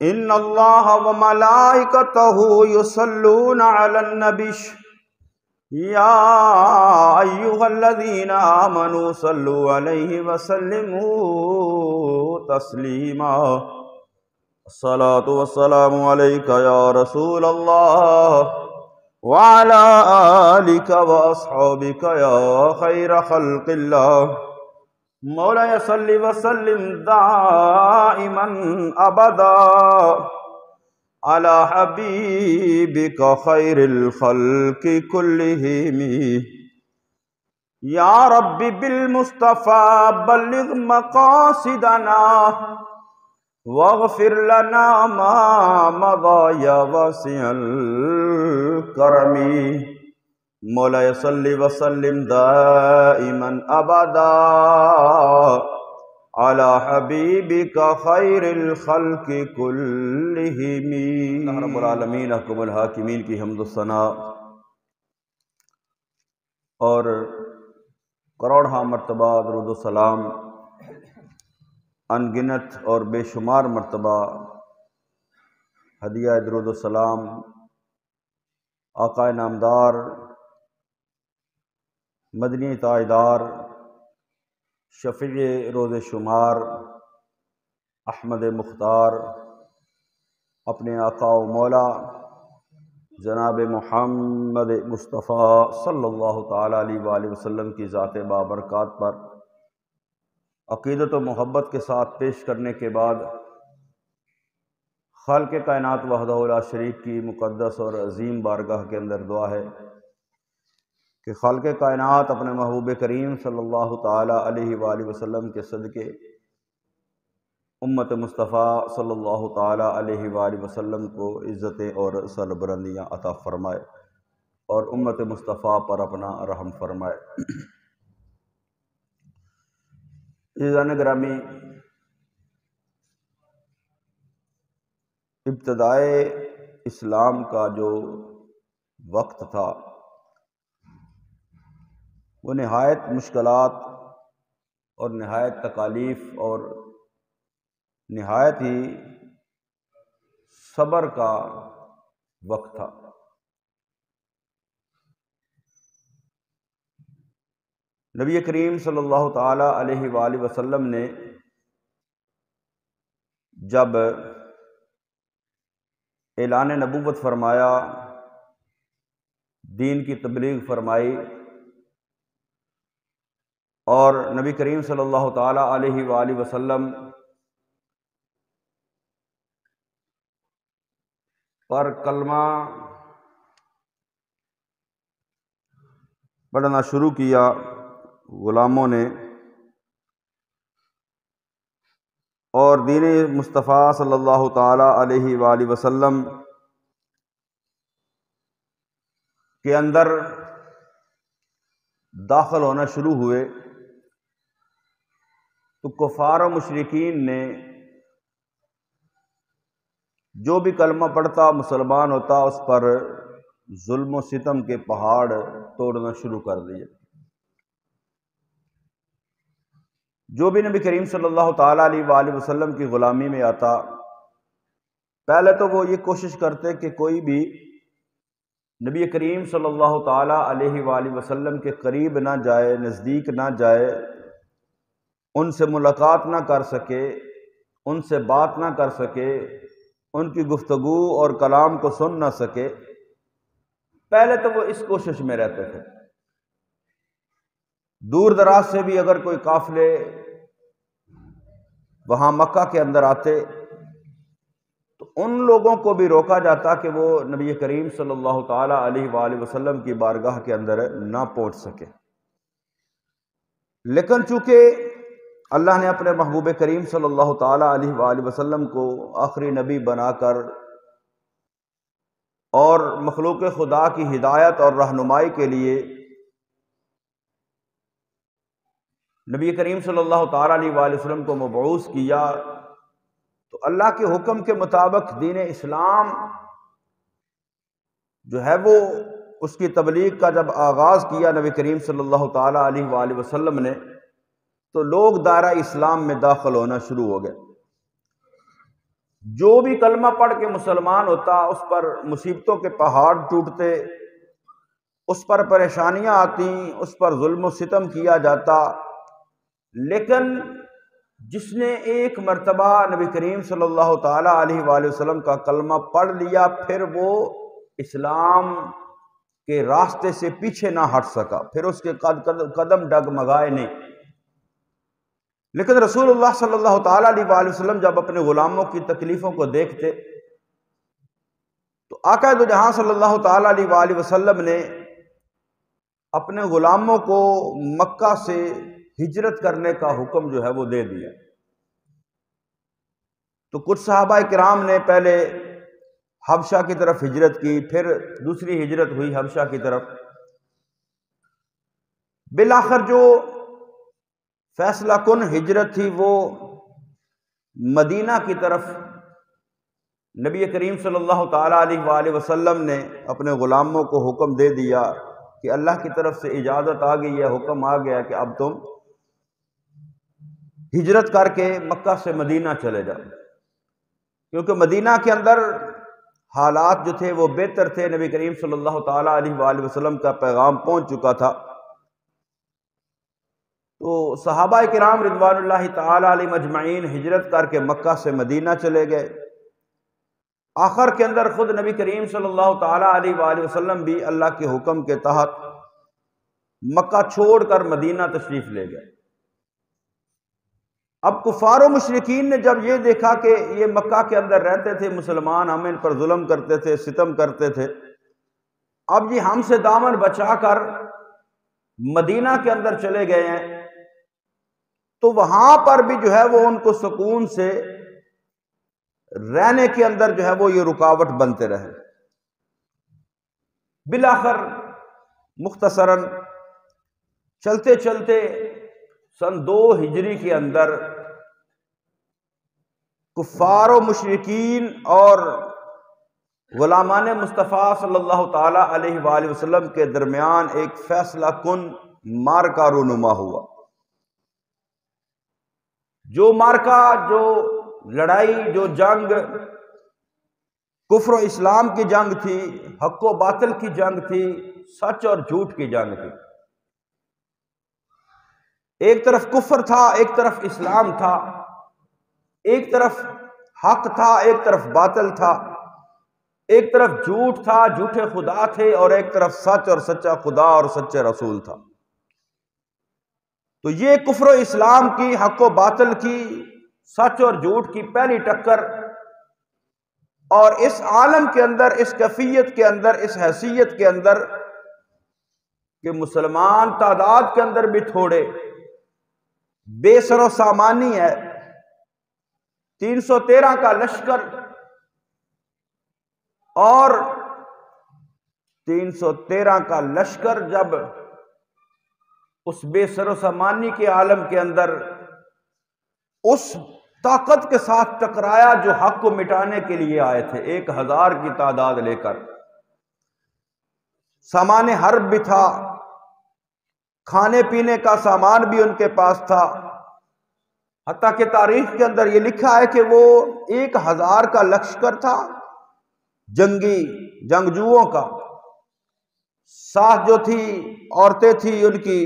ان اللہ وملائکتہ یصلون علی النبی یا ایھا الذین آمنوا صلوا علیہ وسلموا تسلیما الصلاۃ والسلام علیک یا رسول اللہ وعلی آلک واصحابک یا خیر خلق اللہ مولاي صل وسلم دائما ابدا على حبيبك خير الخلق كلهم يا رب بالمصطفى بلغ مقاصدنا واغفر لنا ما مضى يا واسع الكرم مولاي صل وسلم دائما ابدا على حبيبك خير الخلق كلهم اللہ رب العالمین حکم الحاکمین کی حمد و ثنا اور کروڑہا مرتبہ درود و سلام ان گنت اور بے شمار مرتبہ ہدیہ درود و سلام آقا نامدار مدنی تاجدار شفیع روز شمار احمد مختار اپنے آقا و مولا جناب محمد مصطفیٰ صلی اللہ تعالیٰ علیہ وآلہ وسلم کی ذات بابرکات پر عقیدت و محبت کے ساتھ پیش کرنے کے بعد خالق کائنات وحدہ لا شریک کی مقدس اور عظیم بارگاہ کے اندر دعا ہے کہ خالق کائنات اپنے محبوب کریم صلی اللہ تعالیٰ علیہ وآلہ وسلم کے صدقے امت مصطفیٰ صلی اللہ تعالیٰ علیہ وآلہ وسلم کو عزتیں اور سربلندیاں عطا فرمائے اور امت مصطفیٰ پر اپنا رحم فرمائے۔ عزیزان گرامی، ابتدائے اسلام کا جو وقت تھا وہ نہایت مشکلات اور نہایت تکالیف اور نہایت ہی صبر کا وقت تھا۔ نبی کریم صلی اللہ تعالیٰ علیہ وآلہ وسلم نے جب اعلان نبوت فرمایا، دین کی تبلیغ فرمائی، اور نبی کریم صلی اللہ تعالیٰ علیہ وآلہ وسلم پر کلمہ پڑھنا شروع کیا غلاموں نے، اور دین مصطفیٰ صلی اللہ تعالیٰ علیہ وآلہ وسلم کے اندر داخل ہونا شروع ہوئے، تو کفار و مشرکین نے جو بھی کلمہ پڑھتا مسلمان ہوتا اس پر ظلم و ستم کے پہاڑ توڑنا شروع کر دیے۔ جو بھی نبی کریم صلی اللہ تعالیٰ علیہ وآلہ وسلم کی غلامی میں آتا، پہلے تو وہ یہ کوشش کرتے کہ کوئی بھی نبی کریم صلی اللہ تعالیٰ علیہ وآلہ وسلم کے قریب نہ جائے، نزدیک نہ جائے، ان سے ملاقات نہ کر سکے، ان سے بات نہ کر سکے، ان کی گفتگو اور کلام کو سن نہ سکے۔ پہلے تو وہ اس کوشش میں رہتے تھے۔ دور دراز سے بھی اگر کوئی قافلے وہاں مکہ کے اندر آتے تو ان لوگوں کو بھی روکا جاتا کہ وہ نبی کریم صلی اللہ تعالیٰ علیہ وآلہ وسلم کی بارگاہ کے اندر نہ پہنچ سکے۔ لیکن چونکہ اللہ نے اپنے محبوب کریم صلی اللہ تعالیٰ علیہ وآلہ وسلم کو آخری نبی بنا کر اور مخلوق خدا کی ہدایت اور رہنمائی کے لیے نبی کریم صلی اللہ تعالیٰ علیہ وآلہ وسلم کو مبعوث کیا، تو اللہ کے حکم کے مطابق دین اسلام جو ہے وہ اس کی تبلیغ کا جب آغاز کیا نبی کریم صلی اللہ تعالیٰ علیہ وآلہ وسلم نے، تو لوگ دائرہ اسلام میں داخل ہونا شروع ہو گئے۔ جو بھی کلمہ پڑھ کے مسلمان ہوتا اس پر مصیبتوں کے پہاڑ ٹوٹتے، اس پر پریشانیاں آتی، اس پر ظلم و ستم کیا جاتا، لیکن جس نے ایک مرتبہ نبی کریم صلی اللہ تعالیٰ علیہ وآلہ وسلم کا کلمہ پڑھ لیا، پھر وہ اسلام کے راستے سے پیچھے نہ ہٹ سکا، پھر اس کے قدم ڈگمگائے نہیں۔ لیکن رسول اللہ صلی اللہ تعالیٰ علیہ وآلہ وسلم جب اپنے غلاموں کی تکلیفوں کو دیکھتے تو آقا دو جہاں صلی اللہ تعالیٰ علیہ وآلہ وسلم نے اپنے غلاموں کو مکہ سے ہجرت کرنے کا حکم جو ہے وہ دے دیا۔ تو کچھ صحابہ کرام نے پہلے حبشہ کی طرف ہجرت کی، پھر دوسری ہجرت ہوئی حبشہ کی طرف۔ بالآخر جو فیصلہ کن ہجرت تھی وہ مدینہ کی طرف نبی کریم صلی اللہ تعالیٰ علیہ وآلہ وسلم نے اپنے غلاموں کو حکم دے دیا کہ اللہ کی طرف سے اجازت آ گئی ہے، حکم آ گیا کہ اب تم ہجرت کر کے مکہ سے مدینہ چلے جاؤ، کیونکہ مدینہ کے اندر حالات جو تھے وہ بہتر تھے، نبی کریم صلی اللہ تعالیٰ علیہ وآلہ وسلم کا پیغام پہنچ چکا تھا۔ تو صحابہ کرام رضوان اللہ تعالیٰ علیہ مجمعین ہجرت کر کے مکہ سے مدینہ چلے گئے۔ آخر کے اندر خود نبی کریم صلی اللہ تعالیٰ علیہ وآلہ وسلم بھی اللہ کے حکم کے تحت مکہ چھوڑ کر مدینہ تشریف لے گئے۔ اب کفار و مشرکین نے جب یہ دیکھا کہ یہ مکہ کے اندر رہتے تھے مسلمان، ہم ان پر ظلم کرتے تھے، ستم کرتے تھے، اب یہ ہم سے دامن بچا کر مدینہ کے اندر چلے گئے ہیں، تو وہاں پر بھی جو ہے وہ ان کو سکون سے رہنے کے اندر جو ہے وہ یہ رکاوٹ بنتے رہے۔ بالآخر مختصراً چلتے چلتے سن 2 ہجری کے اندر کفار و مشرکین اور غلامان مصطفیٰ صلی اللہ تعالیٰ علیہ وآلہ وسلم کے درمیان ایک فیصلہ کن معرکہ رونما ہوا۔ جو معرکہ، جو لڑائی، جو جنگ کفر و اسلام کی جنگ تھی، حق و باطل کی جنگ تھی، سچ اور جھوٹ کی جنگ تھی۔ ایک طرف کفر تھا، ایک طرف اسلام تھا، ایک طرف حق تھا، ایک طرف باطل تھا، ایک طرف جھوٹ تھا، جھوٹے خدا تھے، اور ایک طرف سچ اور سچا خدا اور سچے رسول تھا۔ تو یہ کفر و اسلام کی، حق و باطل کی، سچ اور جھوٹ کی پہلی ٹکر، اور اس عالم کے اندر، اس کیفیت کے اندر، اس حیثیت کے اندر کہ مسلمان تعداد کے اندر بھی تھوڑے، بے سر و سامانی ہے، 313 کا لشکر، اور 313 کا لشکر جب اس بے سر و سامانی کے عالم کے اندر اس طاقت کے ساتھ ٹکرایا جو حق کو مٹانے کے لیے آئے تھے، 1000 کی تعداد لے کر، سامان حرب بھی تھا، کھانے پینے کا سامان بھی ان کے پاس تھا، حتیٰ کہ تاریخ کے اندر یہ لکھا ہے کہ وہ 1000 کا لشکر تھا جنگی، جنگجوؤں کا، ساتھ جو تھی عورتیں تھی ان کی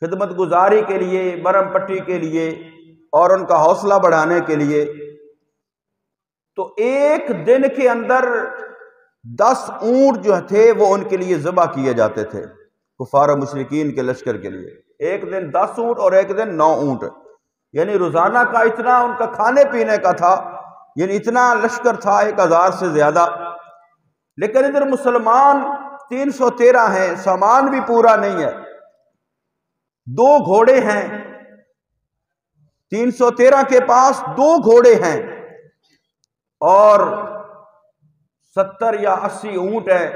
خدمت گزاری کے لیے، مرہم پٹی کے لیے، اور ان کا حوصلہ بڑھانے کے لیے۔ تو ایک دن کے اندر 10 اونٹ جو تھے وہ ان کے لیے ذبح کیے جاتے تھے، کفار و مشرکین کے لشکر کے لیے۔ ایک دن 10 اونٹ اور ایک دن 9 اونٹ، یعنی روزانہ کا اتنا ان کا کھانے پینے کا تھا، یعنی اتنا لشکر تھا 1000 سے زیادہ۔ لیکن ادھر مسلمان 313 ہیں، سامان بھی پورا نہیں ہے، 2 گھوڑے ہیں، 313 کے پاس 2 گھوڑے ہیں، اور 70 یا 80 اونٹ ہیں،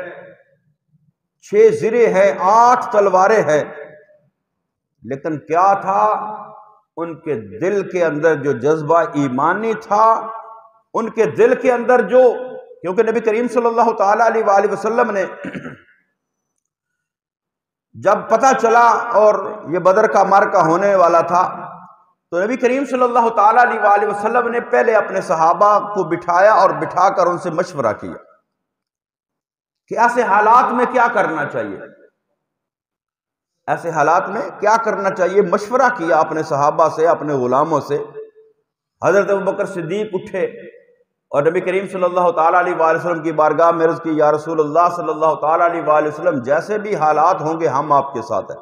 6 زرے ہیں، 8 تلواریں ہیں۔ لیکن کیا تھا ان کے دل کے اندر جو جذبہ ایمانی تھا، ان کے دل کے اندر جو، کیونکہ نبی کریم صلی اللہ تعالیٰ علیہ وآلہ وسلم نے جب پتہ چلا اور یہ بدر کا معرکہ ہونے والا تھا، تو نبی کریم صلی اللہ تعالیٰ علیہ وآلہ وسلم نے پہلے اپنے صحابہ کو بٹھایا اور بٹھا کر ان سے مشورہ کیا کہ ایسے حالات میں کیا کرنا چاہیے، ایسے حالات میں کیا کرنا چاہیے۔ مشورہ کیا اپنے صحابہ سے، اپنے غلاموں سے۔ حضرت ابوبکر صدیق اٹھے اور نبی کریم صلی اللہ تعالیٰ علیہ وآلہ وسلم کی بارگاہ میں عرض کی، یا رسول اللہ صلی اللہ تعالیٰ علیہ وآلہ وسلم جیسے بھی حالات ہوں گے ہم آپ کے ساتھ ہیں۔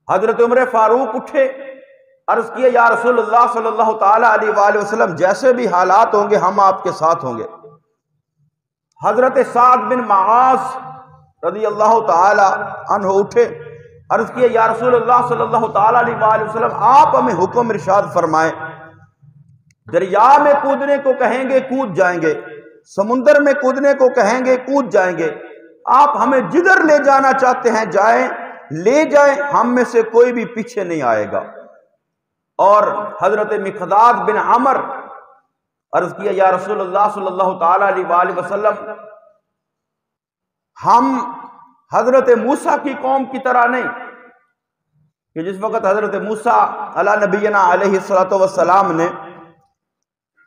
حضرت عمر فاروق اٹھے، عرض کیا، یا رسول اللہ صلی اللہ تعالیٰ علیہ وآلہ وسلم جیسے بھی حالات ہوں گے ہم آپ کے ساتھ ہوں گے۔ حضرت سعد بن معاذ رضی اللہ تعالیٰ عنہ اٹھے، عرض کیا، یا رسول اللہ صلی اللہ تعالیٰ علیہ وآلہ وسلم آپ ہمیں حکم ارشاد فرمائیں، دریا میں کودنے کو کہیں گے کود جائیں گے، سمندر میں کودنے کو کہیں گے کود جائیں گے، آپ ہمیں جدھر لے جانا چاہتے ہیں جائیں، لے جائیں، ہم میں سے کوئی بھی پیچھے نہیں آئے گا۔ اور حضرت مقداد بن عمر عرض کیا، یا رسول اللہ صلی اللہ تعالیٰ علیہ وآلہ وسلم ہم حضرت موسیٰ کی قوم کی طرح نہیں کہ جس وقت حضرت موسیٰ علی نبینا علیہ السلام نے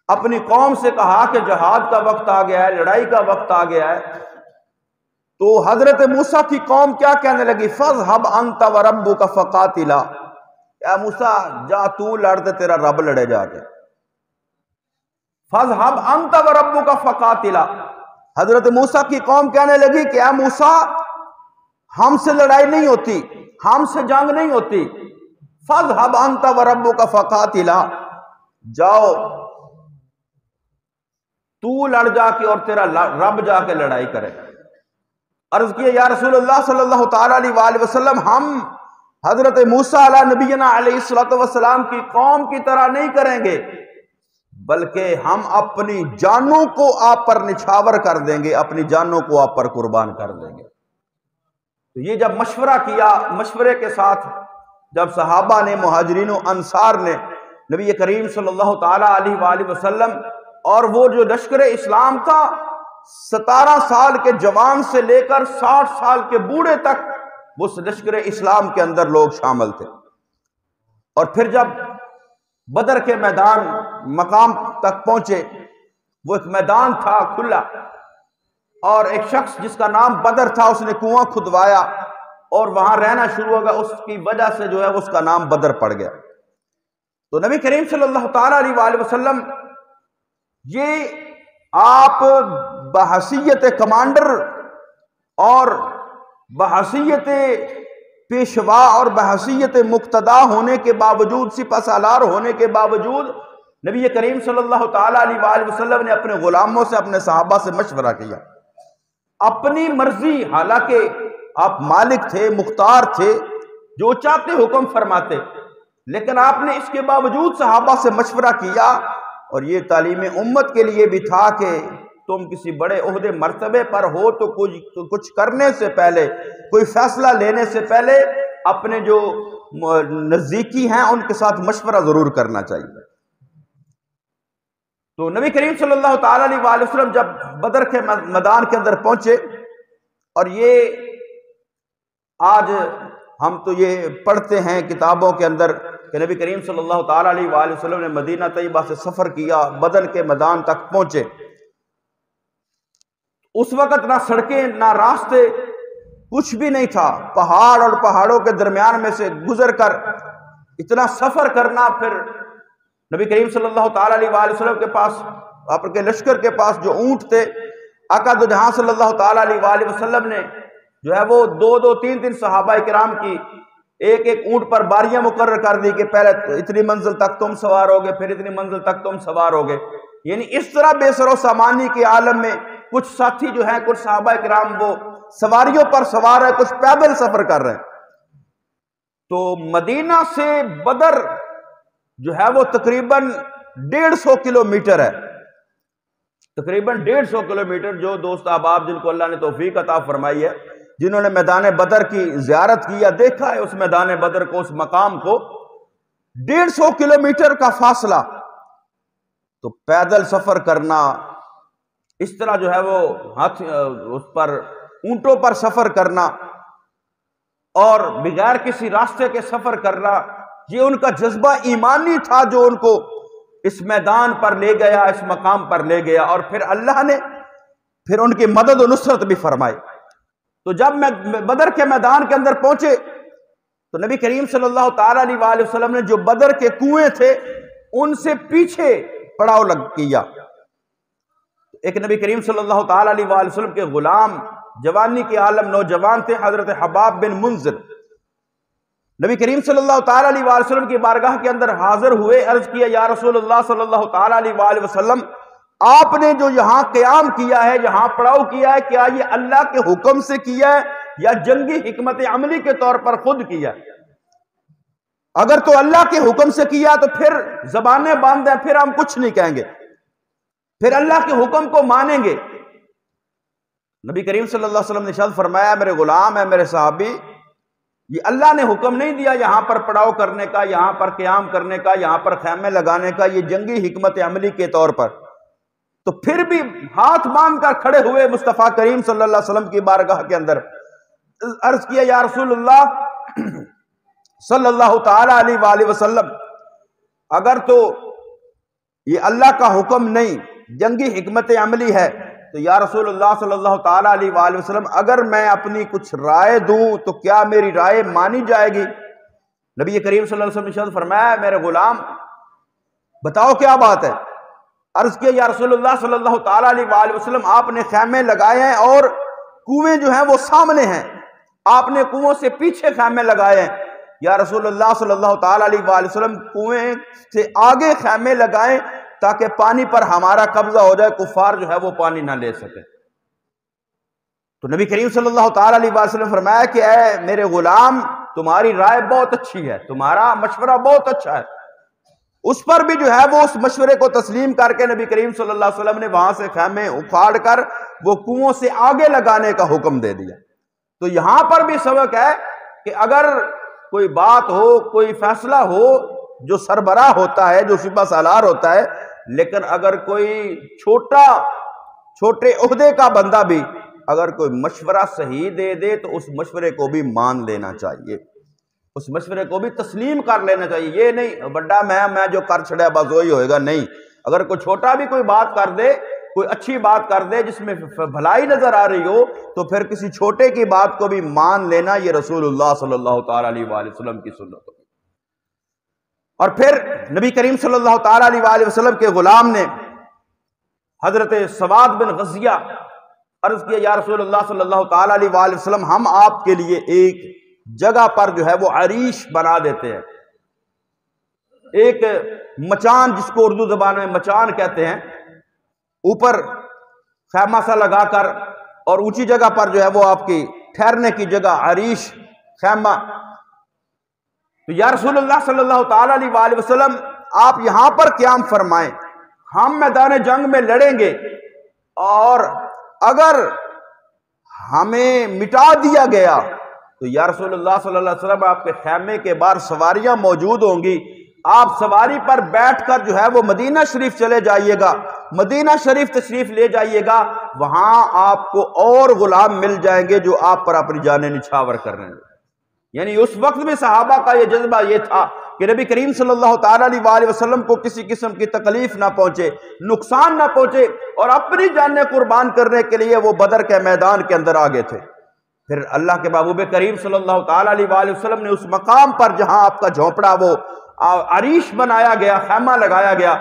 اپنی قوم سے کہا کہ جہاد کا وقت آ گیا ہے، لڑائی کا وقت آ گیا ہے، تو حضرت موسیٰ کی قوم کیا کہنے لگی، فَاذْهَبْ أَنْتَ وَرَبُّكَ فَقَاتِلَا، اے موسیٰ جا تو لڑتے تیرا رب لڑے جا کے۔ فَاذْهَبْ أَنْتَ وَرَبُّكَ فَقَاتِلَا، حضرت موسیٰ کی قوم کہنے لگی کہ اے موسیٰ ہم سے لڑائی نہیں ہوتی، ہم سے جنگ نہیں ہوتی، فَاذْهَبْ أَنْتَ وَرَبُّكَ فَقَاتِلَا، جاؤ تو لڑ جا کے اور تیرا رب جا کے لڑائی کرے۔ عرض کیا، یا رسول اللہ صلی اللہ تعالیٰ علیہ وآلہ وسلم ہم حضرت موسیٰ علیہ نبینا علیہ السلام کی قوم کی طرح نہیں کریں گے، بلکہ ہم اپنی جانوں کو آپ پر نچھاور کر دیں گے، اپنی جانوں کو آپ پر قربان کر دیں گے۔ تو یہ جب مشورہ کیا، مشورے کے ساتھ جب صحابہ نے، مہاجرین و انصار نے نبی کریم صلی اللہ تعالیٰ علیہ وآلہ وسلم اور وہ جو لشکر اسلام تھا 17 سال کے جوان سے لے کر 60 سال کے بوڑھے تک اس لشکر اسلام کے اندر لوگ شامل تھے، اور پھر جب بدر کے میدان مقام تک پہنچے، وہ ایک میدان تھا کھلا، اور ایک شخص جس کا نام بدر تھا اس نے کنواں کھدوایا اور وہاں رہنا شروع ہو گیا، اس کی وجہ سے جو ہے اس کا نام بدر پڑ گیا۔ تو نبی کریم صلی اللہ تعالیٰ علیہ وآلہ وسلم یہ آپ بحیثیت کمانڈر اور بحیثیت پیشوا اور بحیثیت مقتدا ہونے کے باوجود، سپہ سالار ہونے کے باوجود، نبی کریم صلی اللہ تعالیٰ علیہ وآلہ وسلم نے اپنے غلاموں سے، اپنے صحابہ سے مشورہ کیا، اپنی مرضی، حالانکہ آپ مالک تھے، مختار تھے، جو چاہتے حکم فرماتے، لیکن آپ نے اس کے باوجود صحابہ سے مشورہ کیا، اور یہ تعلیم امت کے لیے بھی تھا کہ تم کسی بڑے عہدے مرتبے پر ہو تو کچھ کرنے سے پہلے، کوئی فیصلہ لینے سے پہلے اپنے جو نزدیکی ہیں ان کے ساتھ مشورہ ضرور کرنا چاہیے۔ تو نبی کریم صلی اللہ تعالیٰ علیہ وآلہ وسلم جب بدر کے میدان کے اندر پہنچے، اور یہ آج ہم تو یہ پڑھتے ہیں کتابوں کے اندر کہ نبی کریم صلی اللہ تعالیٰ علیہ وآلہ وسلم نے مدینہ طیبہ سے سفر کیا، بدر کے میدان تک پہنچے۔ اس وقت نہ سڑکیں نہ راستے، کچھ بھی نہیں تھا، پہاڑ اور پہاڑوں کے درمیان میں سے گزر کر اتنا سفر کرنا، پھر نبی کریم صلی اللہ تعالیٰ علیہ وآلہ وسلم کے پاس، آپ کے لشکر کے پاس جو اونٹ تھے، آقا دو جہاں صلی اللہ تعالیٰ علیہ وآلہ وسلم نے جو ہے وہ 2-2 3-3 صحابہ کرام کی ایک ایک اونٹ پر باریاں مقرر کر دی کہ پہلے اتنی منزل تک تم سوار ہوگے، پھر اتنی منزل تک تم سوار ہوگے، یعنی اس طرح بے سر و سامانی کے عالم میں کچھ ساتھی جو ہیں، کچھ صحابہ کرام وہ سواریوں پر سوار ہے، کچھ پیدل سفر کر رہے ہیں۔ تو مدینہ سے بدر جو ہے وہ تقریباً 150 کلومیٹر ہے، تقریباً 150 کلومیٹر۔ جو دوست احباب جن کو اللہ نے توفیق عطا فرمائی ہے، جنہوں نے میدان بدر کی زیارت کی یا دیکھا ہے اس میدان بدر کو، اس مقام کو، 150 کلومیٹر کا فاصلہ، تو پیدل سفر کرنا، اس طرح جو ہے وہ اس پر اونٹوں پر سفر کرنا اور بغیر کسی راستے کے سفر کرنا، یہ ان کا جذبہ ایمانی تھا جو ان کو اس میدان پر لے گیا، اس مقام پر لے گیا، اور پھر اللہ نے پھر ان کی مدد و نصرت بھی فرمائی۔ تو جب میں بدر کے میدان کے اندر پہنچے تو نبی کریم صلی اللہ تعالیٰ علیہ وآلہ وسلم نے جو بدر کے کنویں تھے ان سے پیچھے پڑاؤ کیا۔ ایک نبی کریم صلی اللہ تعالیٰ علیہ وآلہ وسلم کے غلام، جوانی کے عالم نوجوان تھے، حضرت حباب بن منذر، نبی کریم صلی اللہ تعالیٰ علیہ وآلہ وسلم کی بارگاہ کے اندر حاضر ہوئے، عرض کیا یا رسول اللہ صلی اللہ تعالیٰ علیہ وآلہ وسلم، آپ نے جو یہاں قیام کیا ہے، یہاں پڑاؤ کیا ہے، کیا یہ اللہ کے حکم سے کیا ہے یا جنگی حکمت عملی کے طور پر خود کیا ہے؟ اگر تو اللہ کے حکم سے کیا تو پھر زبانیں باندھ دیں، پھر ہم کچھ نہیں کہیں گے، پھر اللہ کے حکم کو مانیں گے۔ نبی کریم صلی اللہ علیہ وسلم نے ارشاد فرمایا، میرے غلام ہے، میرے صحابی، یہ اللہ نے حکم نہیں دیا یہاں پر پڑاؤ کرنے کا، یہاں پر قیام کرنے کا، یہاں پر خیمے لگانے کا، یہ جنگی حکمت عملی کے طور پر۔ تو پھر بھی ہاتھ باندھ کر کھڑے ہوئے مصطفیٰ کریم صلی اللہ علیہ وسلم کی بارگاہ کے اندر، عرض کیا یا رسول اللہ صلی اللہ تعالی علیہ وآلہ وسلم، اگر تو یہ اللہ کا حکم نہیں، جنگی حکمت عملی ہے، تو یا رسول اللہ صلی اللہ تعالی علیہ وآلہ وسلم اگر میں اپنی کچھ رائے دوں تو کیا میری رائے مانی جائے گی؟ نبی کریم صلی اللہ علیہ وسلم نے فرمایا، میرے غلام بتاؤ کیا بات ہے؟ عرض کیا یا رسول اللہ صلی اللہ تعالی علیہ وآلہ وسلم، آپ نے خیمے لگائے ہیں اور کنویں جو ہیں وہ سامنے ہیں، آپ نے کنویں سے پیچھے خیمے لگائے ہیں۔ یا رسول اللہ صلی اللہ تعالی علیہ وآلہ وسلم، کنویں سے آگے خیمے لگائیں تاکہ پانی پر ہمارا قبضہ ہو جائے، کفار جو ہے وہ پانی نہ لے سکے۔ تو نبی کریم صلی اللہ تعالی علیہ وآلہ وسلم فرمایا کہ اے میرے غلام، تمہاری رائے بہت اچھی ہے، تمہارا مشورہ بہت اچھا ہے۔ اس پر بھی جو ہے وہ اس مشورے کو تسلیم کر کے نبی کریم صلی اللہ علیہ وسلم نے وہاں سے خیمے اکھاڑ کر وہ کنووں سے آگے لگانے کا حکم دے دیا۔ تو یہاں پر بھی سبق ہے کہ اگر کوئی بات ہو، کوئی فیصلہ ہو، جو سربراہ ہوتا ہے، جو سپہ سالار ہوتا ہے، لیکن اگر کوئی چھوٹے عہدے کا بندہ بھی اگر کوئی مشورہ صحیح دے دے تو اس مشورے کو بھی مان لینا چاہیے، اس مشورے کو بھی تسلیم کر لینا چاہیے۔ یہ نہیں بڑا میں جو کر چھڑا بس وہی ہوئے گا، نہیں، اگر کوئی چھوٹا بھی کوئی بات کر دے، کوئی اچھی بات کر دے جس میں بھلائی نظر آ رہی ہو، تو پھر کسی چھوٹے کی بات کو بھی مان لینا، یہ رسول اللہ صلی اللہ تعالی علیہ وآلہ وسلم کی سنت ہے۔ اور پھر نبی کریم صلی اللہ تعالی علیہ وآلہ وسلم کے غلام نے حضرت سواد بن غزیہ عرض کیا یا رسول اللہ صلی اللہ تعالی علیہ وآلہ وسلم، ہم آپ کے لیے ایک جگہ پر جو ہے وہ عریش بنا دیتے ہیں، ایک مچان، جس کو اردو زبان میں مچان کہتے ہیں، اوپر خیمہ سا لگا کر اور اونچی جگہ پر جو ہے وہ آپ کی ٹھہرنے کی جگہ، عریش، خیمہ۔ تو یا رسول اللہ صلی اللہ تعالی علیہ وآلہ وسلم، آپ یہاں پر قیام فرمائیں، ہم میدان جنگ میں لڑیں گے، اور اگر ہمیں مٹا دیا گیا تو یا رسول اللہ صلی اللہ علیہ وسلم، آپ کے خیمے کے باہر سواریاں موجود ہوں گی، آپ سواری پر بیٹھ کر جو ہے وہ مدینہ شریف چلے جائیے گا، مدینہ شریف تشریف لے جائیے گا، وہاں آپ کو اور غلام مل جائیں گے جو آپ پر اپنی جانیں نچھاور کر رہے ہیں۔ یعنی اس وقت میں صحابہ کا یہ جذبہ یہ تھا کہ نبی کریم صلی اللہ تعالی علیہ وآلہ وسلم کو کسی قسم کی تکلیف نہ پہنچے، نقصان نہ پہنچے، اور اپنی جانیں قربان کرنے کے لیے وہ بدر کے میدان کے اندر آگے تھے۔ پھر اللہ کے محبوب کریم صلی اللہ تعالی علیہ وآلہ وسلم نے اس مقام پر جہاں آپ کا جھونپڑا وہ عریش بنایا گیا، خیمہ لگایا گیا،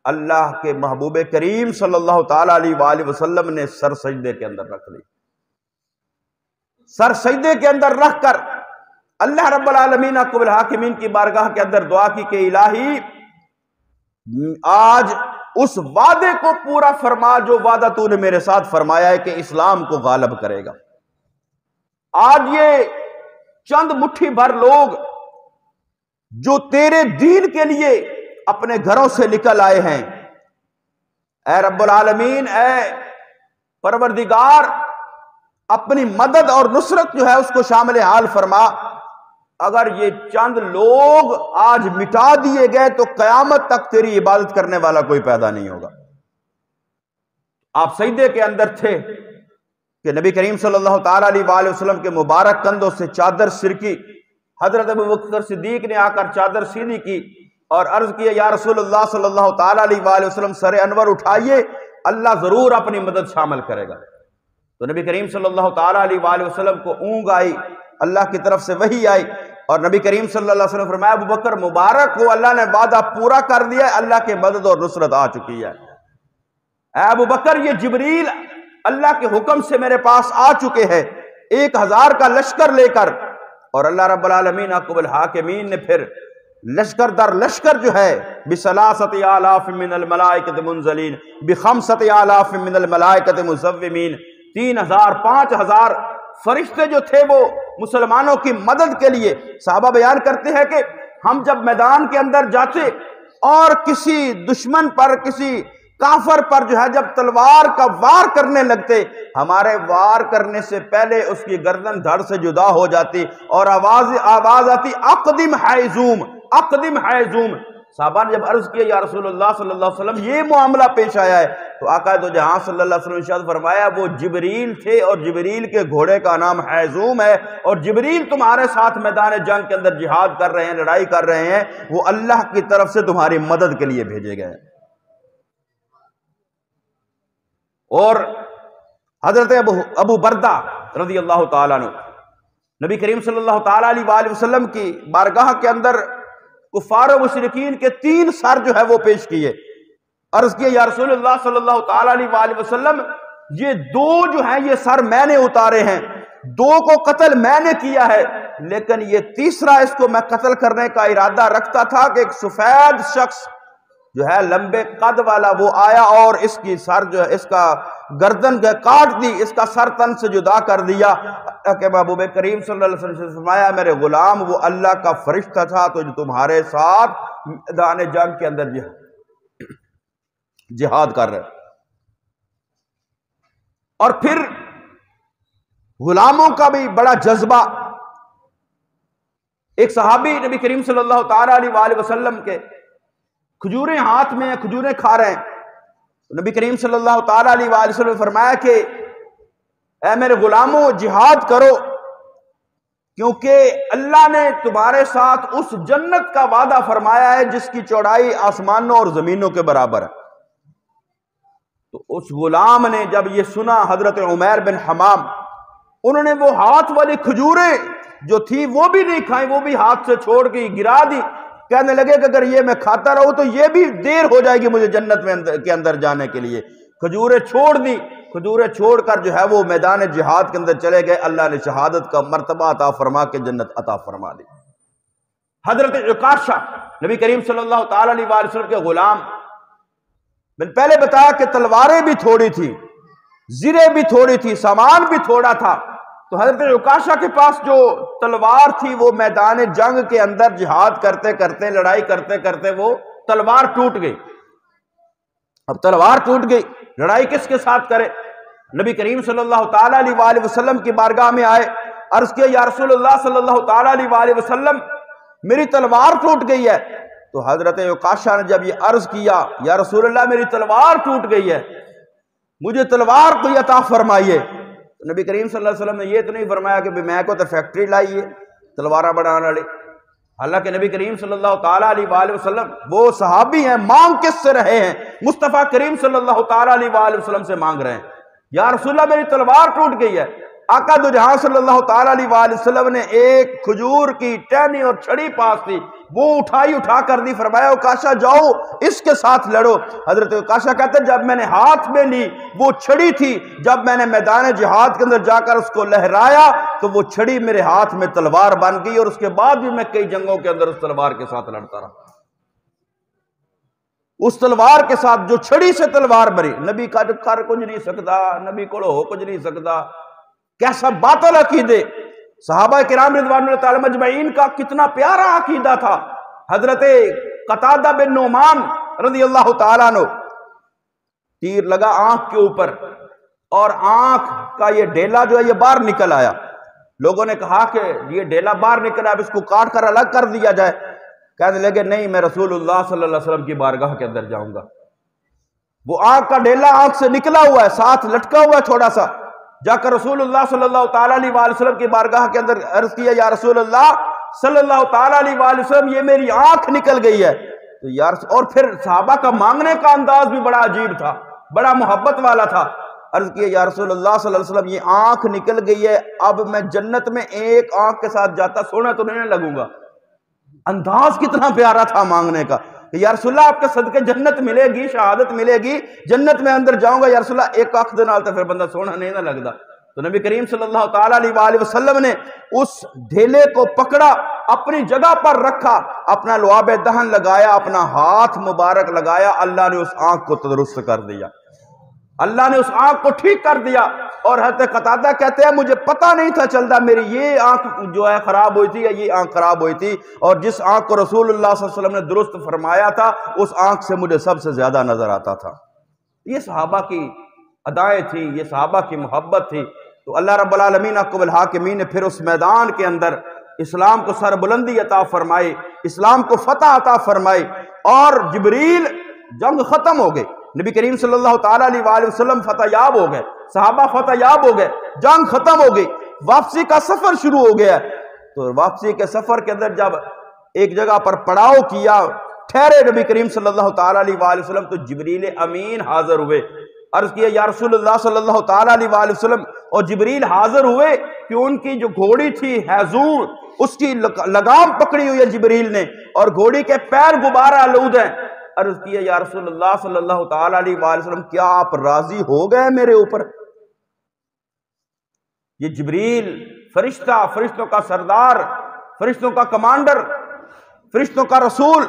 اللہ کے محبوب کریم صلی اللہ تعالی علیہ وآلہ وسلم نے سر سجدے کے اندر رکھ لی، سر سجدے کے اندر رکھ کر اللہ رب العالمین احکم الحاکمین کی بارگاہ کے اندر دعا کی کہ الہی آج اس وعدے کو پورا فرما جو وعدہ تو نے میرے ساتھ فرمایا ہے کہ اسلام کو غالب کرے گا۔ آج یہ چند مٹھی بھر لوگ جو تیرے دین کے لیے اپنے گھروں سے نکل آئے ہیں، اے رب العالمین، اے پروردگار، اپنی مدد اور نصرت جو ہے اس کو شامل حال فرما۔ اگر یہ چند لوگ آج مٹا دیے گئے تو قیامت تک تیری عبادت کرنے والا کوئی پیدا نہیں ہوگا۔ آپ سجدے کے اندر تھے کہ نبی کریم صلی اللہ تعالی علیہ وآلہ وسلم کے مبارک کندھوں سے چادر سرکی، حضرت ابوبکر صدیق نے آ کر چادر سیدھی کی اور عرض کیا یا رسول اللہ صلی اللہ تعالیٰ علیہ وآلہ وسلم سر انور اٹھائیے، اللہ ضرور اپنی مدد شامل کرے گا۔ تو نبی کریم صلی اللہ تعالیٰ علیہ وآلہ وسلم کو اونگ آئی، اللہ کی طرف سے وحی آئی، اور نبی کریم صلی اللہ علیہ وسلم فرمایا ابوبکر مبارک ہو، اللہ نے وعدہ پورا کر دیا ہے، اللہ کی مدد اور نصرت آ چکی ہے۔ اے ابوبکر یہ جبریل اللہ کے حکم سے میرے پاس آ چکے ہیں 1000 کا لشکر لے کر، اور اللہ رب العالمین احکم الحاکمین نے پھر لشکر در لشکر جو ہے بثلاثۃ آلاف من الملائکۃ منزلین بخمسۃ آلاف من الملائکۃ مصومین، 3000 5000 فرشتے جو تھے وہ مسلمانوں کی مدد کے لیے۔ صحابہ بیان کرتے ہیں کہ ہم جب میدان کے اندر جاتے اور کسی دشمن پر کسی کافر پر جو ہے جب تلوار کا وار کرنے لگتے، ہمارے وار کرنے سے پہلے اس کی گردن دھڑ سے جدا ہو جاتی اور آواز آتی اقدم حیزوم اقدم حیزوم۔ صحابہ نے جب عرض کیا یا رسول اللہ صلی اللہ علیہ وسلم یہ معاملہ پیش آیا ہے، تو آقا دو جہاں صلی اللہ علیہ وسلم نے ارشاد فرمایا وہ جبریل تھے، اور جبریل کے گھوڑے کا نام حیزوم ہے، اور جبریل تمہارے ساتھ میدان جنگ کے اندر جہاد کر رہے ہیں، لڑائی کر رہے ہیں، وہ اللہ کی طرف سے تمہاری مدد کے لیے بھیجے گئے ہیں۔ اور حضرت ابو بردہ رضی اللہ تعالیٰ عنہ نبی کریم صلی اللہ تعالیٰ علیہ وآلہ وسلم کی بارگاہ کے اندر کفار و مشرکین کے 3 سر جو ہے وہ پیش کیے، عرض کیا یا رسول اللہ صلی اللہ تعالیٰ علیہ وآلہ وسلم یہ 2 جو ہیں یہ سر میں نے اتارے ہیں، 2 کو قتل میں نے کیا ہے، لیکن یہ تیسرا اس کو میں قتل کرنے کا ارادہ رکھتا تھا کہ ایک سفید شخص جو ہے لمبے قد والا وہ آیا اور اس کی سر جو ہے اس کا گردن کاٹ دی، اس کا سر تن سے جدا کر دیا۔ کہ محبوب کریم صلی اللہ علیہ وسلم نے فرمایا میرے غلام وہ اللہ کا فرشتہ تھا تو جو تمہارے ساتھ میدان جنگ کے اندر جہاد کر رہے۔ اور پھر غلاموں کا بھی بڑا جذبہ، ایک صحابی نبی کریم صلی اللہ تعالیٰ علیہ وآلہ وسلم کے کھجوریں ہاتھ میں ہیں، کھجوریں کھا رہے ہیں، نبی کریم صلی اللہ تعالیٰ علیہ وآلہ وسلم نے فرمایا کہ اے میرے غلاموں جہاد کرو، کیونکہ اللہ نے تمہارے ساتھ اس جنت کا وعدہ فرمایا ہے جس کی چوڑائی آسمانوں اور زمینوں کے برابر ہے۔ تو اس غلام نے جب یہ سنا، حضرت عمیر بن حمام، انہوں نے وہ ہاتھ والی کھجوریں جو تھی وہ بھی نہیں کھائیں، وہ بھی ہاتھ سے چھوڑ کے گرا دی، کہنے لگے کہ اگر یہ میں کھاتا رہوں تو یہ بھی دیر ہو جائے گی مجھے جنت کے اندر جانے کے لیے۔ کھجوریں چھوڑ دی، کھجوریں چھوڑ کر جو ہے وہ میدان جہاد کے اندر چلے گئے، اللہ نے شہادت کا مرتبہ عطا فرما کے جنت عطا فرما دی۔ حضرت عکاشہ نبی کریم صلی اللہ تعالیٰ علیہ وآلہ وسلم کے غلام، میں نے پہلے بتایا کہ تلواریں بھی تھوڑی تھی، زریں بھی تھوڑی تھی، سامان بھی تھوڑا تھا، تو حضرت عکاشہ کے پاس جو تلوار تھی وہ میدان جنگ کے اندر جہاد کرتے کرتے لڑائی کرتے کرتے وہ تلوار ٹوٹ گئی۔ اب تلوار ٹوٹ گئی، لڑائی کس کے ساتھ کرے؟ نبی کریم صلی اللہ تعالیٰ علیہ وآلہ وسلم کی بارگاہ میں آئے، عرض کیا یا رسول اللہ صلی اللہ تعالیٰ علیہ وآلہ وسلم میری تلوار ٹوٹ گئی ہے۔ تو حضرت عکاشہ نے جب یہ عرض کیا یا رسول اللہ میری تلوار ٹوٹ گئی ہے، مجھے تلوار کوئی عطا فرمائیے، نبی کریم صلی اللہ علیہ وسلم نے یہ تو نہیں فرمایا کہ میں کو تو فیکٹری لائی ہے تلوارہ بڑھانے والی۔ حالانکہ نبی کریم صلی اللہ تعالیٰ علیہ وآلہ وسلم وہ صحابی ہیں، مانگ کس سے رہے ہیں؟ مصطفیٰ کریم صلی اللہ تعالیٰ علیہ وآلہ وسلم سے مانگ رہے ہیں، یا رسول اللہ میری تلوار ٹوٹ گئی ہے۔ آقا دو جہاں صلی اللہ تعالیٰ علیہ وآلہ وسلم نے ایک کھجور کی ٹہنی اور چھڑی پاس تھی، وہ اٹھا کر دی، فرمایا عکاشہ جاؤ اس کے ساتھ لڑو۔ حضرت عکاشہ کہتے ہیں جب میں نے ہاتھ میں لی وہ چھڑی تھی، جب میں نے میدان جہاد کے اندر جا کر اس کو لہرایا تو وہ چھڑی میرے ہاتھ میں تلوار بن گئی، اور اس کے بعد بھی میں کئی جنگوں کے اندر اس تلوار کے ساتھ لڑتا رہا۔ اس تلوار کے ساتھ جو چھڑی سے تلوار بری، نبی کا کر کچھ نہیں سکتا، نبی کو ہو کچھ نہیں سکتا، کیسا باطل عقیدے۔ صحابہ کرام رضوان اللہ تعالی مجمعین کا کتنا پیارا عقیدہ تھا۔ حضرت قتادہ بن نعمان رضی اللہ تعالیٰ عنہ، تیر لگا آنکھ کے اوپر اور آنکھ کا یہ ڈیلا جو ہے یہ باہر نکل آیا، لوگوں نے کہا کہ یہ ڈیلا باہر نکل آیا، اب اس کو کاٹ کر الگ کر دیا جائے، کہنے لگے نہیں میں رسول اللہ صلی اللہ علیہ وسلم کی بارگاہ کے اندر جاؤں گا۔ وہ آنکھ کا ڈیلا آنکھ سے نکلا ہوا ہے، ساتھ لٹکا ہوا ہے تھوڑا سا، جا کر رسول اللہ صلی اللہ تعالیٰ علیہ وآلہ وسلم کی بارگاہ کے اندر عرض کیا یا رسول اللہ صلی اللہ تعالیٰ علیہ وآلہ وسلم یہ میری آنکھ نکل گئی ہے. تو یار اور پھر صحابہ کا مانگنے کا انداز بھی بڑا عجیب تھا, بڑا محبت والا تھا. عرض کیا یا رسول اللہ صلی اللہ علیہ وسلم یہ آنکھ نکل گئی ہے, اب میں جنت میں ایک آنکھ کے ساتھ جاتا سونا تو نہیں لگوں گا. انداز کتنا پیارا تھا مانگنے کا کہ یا رسول اللہ آپ کے صدقے جنت ملے گی, شہادت ملے گی, جنت میں اندر جاؤں گا یا رسول اللہ ایک آنکھ دے نال تے پھر بندہ سونا نہیں نہ لگدا. تو نبی کریم صلی اللہ تعالیٰ علیہ وآلہ وسلم نے اس ڈھیلے کو پکڑا, اپنی جگہ پر رکھا, اپنا لعاب دہن لگایا, اپنا ہاتھ مبارک لگایا, اللہ نے اس آنکھ کو تندرست کر دیا, اللہ نے اس آنکھ کو ٹھیک کر دیا. اور حضرت قتادہ کہتے ہیں مجھے پتہ نہیں تھا چلتا میری یہ آنکھ جو ہے خراب ہوئی تھی یا یہ آنکھ خراب ہوئی تھی, اور جس آنکھ کو رسول اللہ صلی اللہ علیہ وسلم نے درست فرمایا تھا اس آنکھ سے مجھے سب سے زیادہ نظر آتا تھا. یہ صحابہ کی ادائیں تھیں, یہ صحابہ کی محبت تھی. تو اللہ رب العالمین احکم الحاکمین نے پھر اس میدان کے اندر اسلام کو سربلندی عطا فرمائی, اسلام کو فتح عطا فرمائی, اور جبریل جنگ ختم ہو گئی, نبی کریم صلی اللہ تعالیٰ علیہ وآلہ وسلم فتح یاب ہو گئے, صحابہ فتح یاب ہو گئے, جنگ ختم ہو گئی, واپسی کا سفر شروع ہو گیا. تو واپسی کے سفر کے اندر جب ایک جگہ پر پڑاؤ کیا, ٹھہرے نبی کریم صلی اللہ تعالیٰ علیہ وآلہ وسلم, تو جبریل امین حاضر ہوئے. عرض کیا یا رسول اللہ صلی اللہ تعالیٰ علیہ وآلہ وسلم, اور جبریل حاضر ہوئے کہ ان کی جو گھوڑی تھی حضور, اس کی لگام پکڑی ہوئی ہے جبریل نے, اور گھوڑی کے پیر غبارہ آلود ہیں. عرض کیا یا رسول اللہ صلی اللہ تعالیٰ علیہ وآلہ وسلم کیا آپ راضی ہو گئے میرے اوپر؟ یہ جبریل فرشتہ, فرشتوں کا سردار, فرشتوں کا کمانڈر, فرشتوں کا رسول,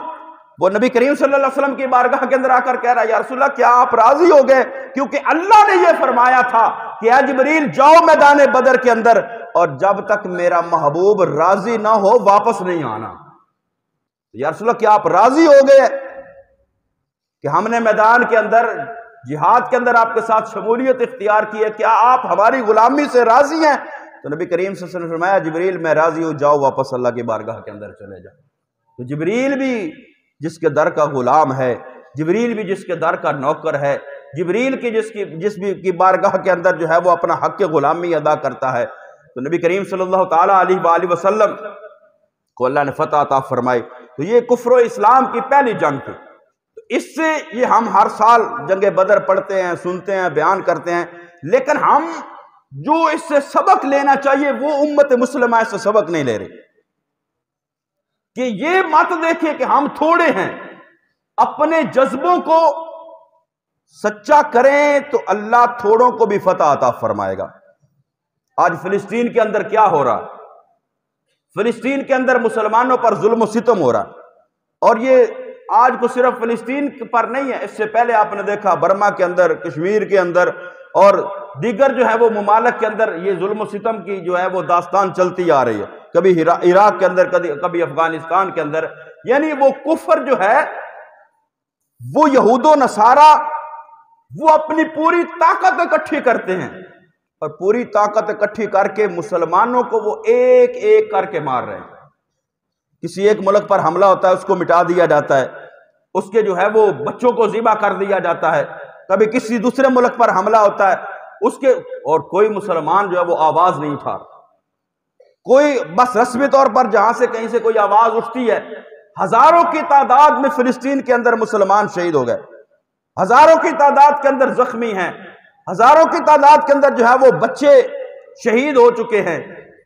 وہ نبی کریم صلی اللہ علیہ وسلم کی بارگاہ کے اندر آ کر کہہ رہا ہے یا رسول اللہ کیا آپ راضی ہو گئے؟ کیونکہ اللہ نے یہ فرمایا تھا کہ اے جبریل جاؤ میدان بدر کے اندر, اور جب تک میرا محبوب راضی نہ ہو واپس نہیں آنا. یا رسول اللہ کیا آپ راضی ہو گئے کہ ہم نے میدان کے اندر جہاد کے اندر آپ کے ساتھ شمولیت اختیار کی ہے, کیا آپ ہماری غلامی سے راضی ہیں؟ تو نبی کریم صلی اللہ علیہ وسلم نے فرمایا جبریل میں راضی ہوں, جاؤ واپس اللہ کی بارگاہ کے اندر چلے جاؤ. تو جبریل بھی جس کے در کا غلام ہے, جبریل بھی جس کے در کا نوکر ہے, جبریل کی جس کی بارگاہ کے اندر جو ہے وہ اپنا حق غلامی ادا کرتا ہے. تو نبی کریم صلی اللہ تعالیٰ علیہ وآلہ وسلم کو اللہ نے فتح عطا فرمائی. تو یہ کفر و اسلام کی پہلی جنگ تھی. اس سے یہ ہم ہر سال جنگ بدر پڑھتے ہیں, سنتے ہیں, بیان کرتے ہیں, لیکن ہم جو اس سے سبق لینا چاہیے وہ امت مسلمہ اس سے سبق نہیں لے رہی. کہ یہ مت دیکھیں کہ ہم تھوڑے ہیں, اپنے جذبوں کو سچا کریں تو اللہ تھوڑوں کو بھی فتح عطا فرمائے گا. آج فلسطین کے اندر کیا ہو رہا؟ فلسطین کے اندر مسلمانوں پر ظلم و ستم ہو رہا, اور یہ آج کو صرف فلسطین پر نہیں ہے, اس سے پہلے آپ نے دیکھا برما کے اندر, کشمیر کے اندر, اور دیگر جو ہے وہ ممالک کے اندر یہ ظلم و ستم کی جو ہے وہ داستان چلتی آ رہی ہے. کبھی عراق کے اندر, کبھی افغانستان کے اندر. یعنی وہ کفر جو ہے وہ یہود و نصارہ وہ اپنی پوری طاقت اکٹھی کرتے ہیں, اور پوری طاقت اکٹھی کر کے مسلمانوں کو وہ ایک ایک کر کے مار رہے ہیں. کسی ایک ملک پر حملہ ہوتا ہے اس کو مٹا دیا جاتا ہے, اس کے جو ہے وہ بچوں کو ذبح کر دیا جاتا ہے. کبھی کسی دوسرے ملک پر حملہ ہوتا ہے اس کے, اور کوئی مسلمان جو ہے وہ آواز نہیں اٹھا رہا. کوئی بس رسمی طور پر جہاں سے کہیں سے کوئی آواز اٹھتی ہے, ہزاروں کی تعداد میں فلسطین کے اندر مسلمان شہید ہو گئے, ہزاروں کی تعداد کے اندر زخمی ہیں, ہزاروں کی تعداد کے اندر جو ہے وہ بچے شہید ہو چکے ہیں,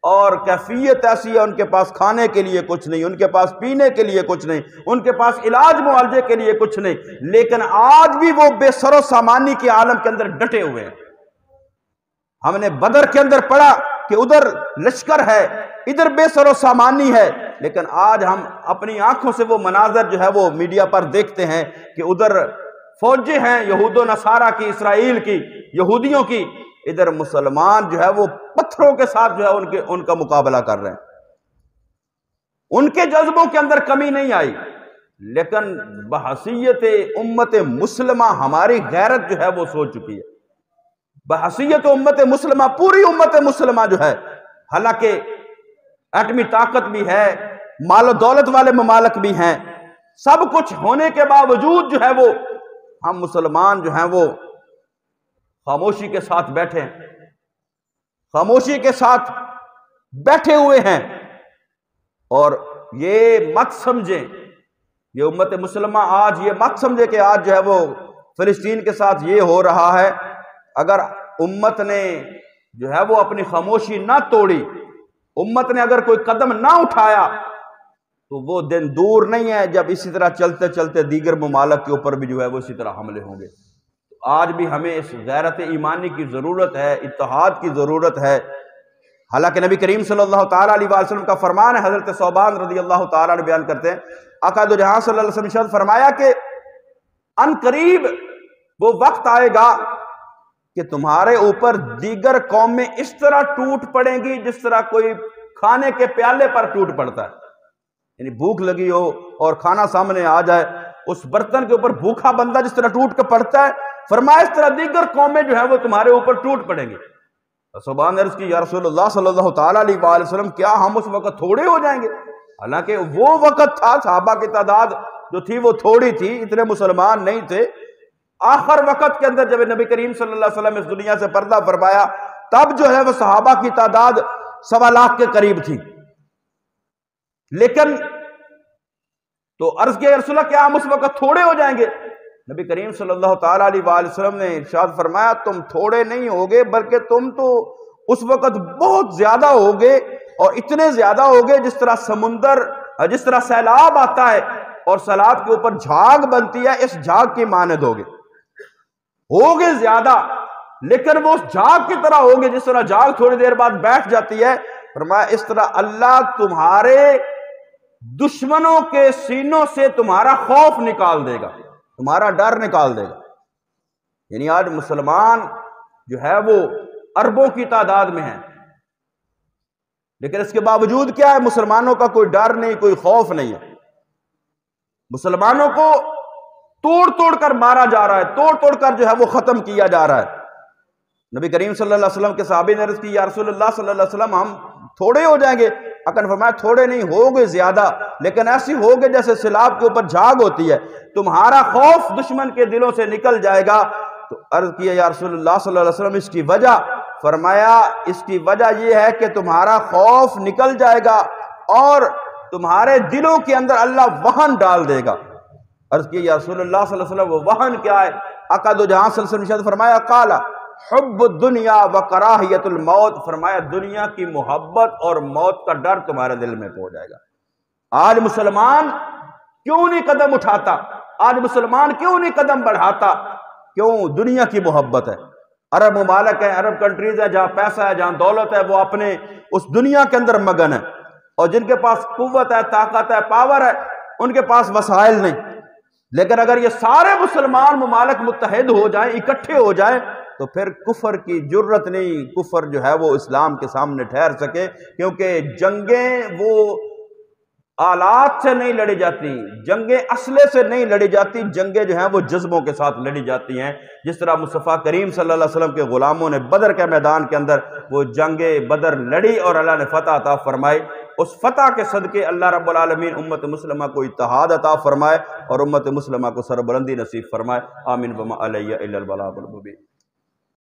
اور کیفیت ایسی ہے ان کے پاس کھانے کے لیے کچھ نہیں, ان کے پاس پینے کے لیے کچھ نہیں, ان کے پاس علاج معالجے کے لیے کچھ نہیں, لیکن آج بھی وہ بے سر و سامانی کے عالم کے اندر ڈٹے ہوئے ہیں. ہم نے بدر کے اندر پڑھا کہ ادھر لشکر ہے, ادھر بے سر و سامانی ہے, لیکن آج ہم اپنی آنکھوں سے وہ مناظر جو ہے وہ میڈیا پر دیکھتے ہیں کہ ادھر فوجیں ہیں یہود و نصارہ کی, اسرائیل کی, یہودیوں کی, ادھر مسلمان جو ہے وہ پتھروں کے ساتھ جو ہے ان کا مقابلہ کر رہے ہیں. ان کے جذبوں کے اندر کمی نہیں آئی, لیکن بحیثیت امت مسلمہ ہماری غیرت جو ہے وہ سو چکی ہے. بحیثیت امت مسلمہ, پوری امت مسلمہ جو ہے, حالانکہ ایٹمی طاقت بھی ہے, مال و دولت والے ممالک بھی ہیں, سب کچھ ہونے کے باوجود جو ہے وہ ہم مسلمان جو ہیں وہ خاموشی کے ساتھ بیٹھے ہیں, خاموشی کے ساتھ بیٹھے ہوئے ہیں. اور یہ مت سمجھیں، یہ امت مسلمہ آج یہ مت سمجھے کہ آج جو ہے وہ فلسطین کے ساتھ یہ ہو رہا ہے۔ اگر امت نے جو ہے وہ اپنی خاموشی نہ توڑی، امت نے اگر کوئی قدم نہ اٹھایا، تو وہ دن دور نہیں ہے جب اسی طرح چلتے چلتے دیگر ممالک کے اوپر بھی جو ہے وہ اسی طرح حملے ہوں گے۔ آج بھی ہمیں اس غیرت ایمانی کی ضرورت ہے، اتحاد کی ضرورت ہے۔ حالانکہ نبی کریم صلی اللہ تعالیٰ علیہ وسلم کا فرمان ہے، حضرت ثوبان رضی اللہ تعالیٰ عنہ بیان کرتے ہیں، آقا دو جہاں صلی اللہ علیہ وسلم نے فرمایا کہ ان قریب وہ وقت آئے گا کہ تمہارے اوپر دیگر قومیں اس طرح ٹوٹ پڑیں گی جس طرح کوئی کھانے کے پیالے پر ٹوٹ پڑتا ہے۔ یعنی بھوک لگی ہو اور کھانا سامنے آ جائے، اس برتن کے اوپر بھوکا بندہ جس طرح ٹوٹ کے پڑتا ہے، فرمایا اس طرح دیگر قومیں جو ہیں وہ تمہارے اوپر ٹوٹ پڑیں گی۔ صحابہ نے عرض کی، یا رسول اللہ صلی اللہ تعالیٰ علیہ وآلہ وسلم، کیا ہم اس وقت تھوڑے ہو جائیں گے؟ حالانکہ وہ وقت تھا، صحابہ کی تعداد جو تھی وہ تھوڑی تھی، اتنے مسلمان نہیں تھے۔ آخر وقت کے اندر جب نبی کریم صلی اللہ علیہ وسلم اس دنیا سے پردہ فرمایا، تب جو ہے وہ صحابہ کی تعداد 1.25 لاکھ کے قریب تھی۔ لیکن تو عرض کیا، یا رسول اللہ کیا ہم اس وقت تھوڑے ہو جائیں گے؟ نبی کریم صلی اللہ تعالیٰ علیہ وآلہ وسلم نے ارشاد فرمایا، تم تھوڑے نہیں ہوگے بلکہ تم تو اس وقت بہت زیادہ ہوگے، اور اتنے زیادہ ہوگے جس طرح سمندر، جس طرح سیلاب آتا ہے اور سیلاب کے اوپر جھاگ بنتی ہے، اس جھاگ کی مانند ہوگے زیادہ، لیکن وہ اس جھاگ کی طرح ہوگے جس طرح جھاگ تھوڑی دیر بعد بیٹھ جاتی ہے۔ فرمایا اس طرح اللہ تمہارے دشمنوں کے سینوں سے تمہارا خوف نکال دے گا، تمہارا ڈر نکال دے گا۔ یعنی آج مسلمان جو ہے وہ اربوں کی تعداد میں ہیں، لیکن اس کے باوجود کیا ہے؟ مسلمانوں کا کوئی ڈر نہیں، کوئی خوف نہیں ہے۔ مسلمانوں کو توڑ توڑ کر مارا جا رہا ہے، توڑ توڑ کر جو ہے وہ ختم کیا جا رہا ہے۔ نبی کریم صلی اللہ علیہ وسلم کے صحابی نے عرض کی، یا رسول اللہ صلی اللہ علیہ وسلم ہم تھوڑے ہو جائیں گے؟ آقا نے فرمایا تھوڑے نہیں ہوگے زیادہ، لیکن ایسی ہوگے جیسے سیلاب کے اوپر جھاگ ہوتی ہے، تمہارا خوف دشمن کے دلوں سے نکل جائے گا۔ تو عرض کیا، یا رسول اللہ صلی اللہ علیہ وسلم اس کی وجہ؟ فرمایا اس کی وجہ یہ ہے کہ تمہارا خوف نکل جائے گا اور تمہارے دلوں کے اندر اللہ وہن ڈال دے گا۔ عرض کیا، یا رسول اللہ صلی اللہ علیہ وسلم وہ وہن کیا ہے؟ آقا دو جہاں صلی اللہ علیہ وسلم نے فرمایا، قال حب الدنیا وکراہیت الموت، فرمایا دنیا کی محبت اور موت کا ڈر تمہارے دل میں پہنچ جائے گا۔ آج مسلمان کیوں نہیں قدم اٹھاتا؟ آج مسلمان کیوں نہیں قدم بڑھاتا؟ کیوں؟ دنیا کی محبت ہے۔ عرب ممالک ہیں، عرب کنٹریز ہے، جہاں پیسہ ہے، جہاں دولت ہے، وہ اپنے اس دنیا کے اندر مگن ہے، اور جن کے پاس قوت ہے، طاقت ہے، پاور ہے، ان کے پاس وسائل نہیں۔ لیکن اگر یہ سارے مسلمان ممالک متحد ہو جائیں، اکٹھے ہو جائیں، تو پھر کفر کی جرت نہیں، کفر جو ہے وہ اسلام کے سامنے ٹھہر سکے، کیونکہ جنگیں وہ آلات سے نہیں لڑی جاتی، جنگیں اسلحے سے نہیں لڑی جاتی، جنگیں جو ہیں وہ جذبوں کے ساتھ لڑی جاتی ہیں۔ جس طرح مصطفیٰ کریم صلی اللہ علیہ وسلم کے غلاموں نے بدر کے میدان کے اندر وہ جنگ بدر لڑی اور اللہ نے فتح عطا فرمائی، اس فتح کے صدقے اللہ رب العالمین امت مسلمہ کو اتحاد عطا فرمائے اور امت مسلمہ کو سربلندی نصیب فرمائے۔ آمین وما علیہ الا البلاغ المبین۔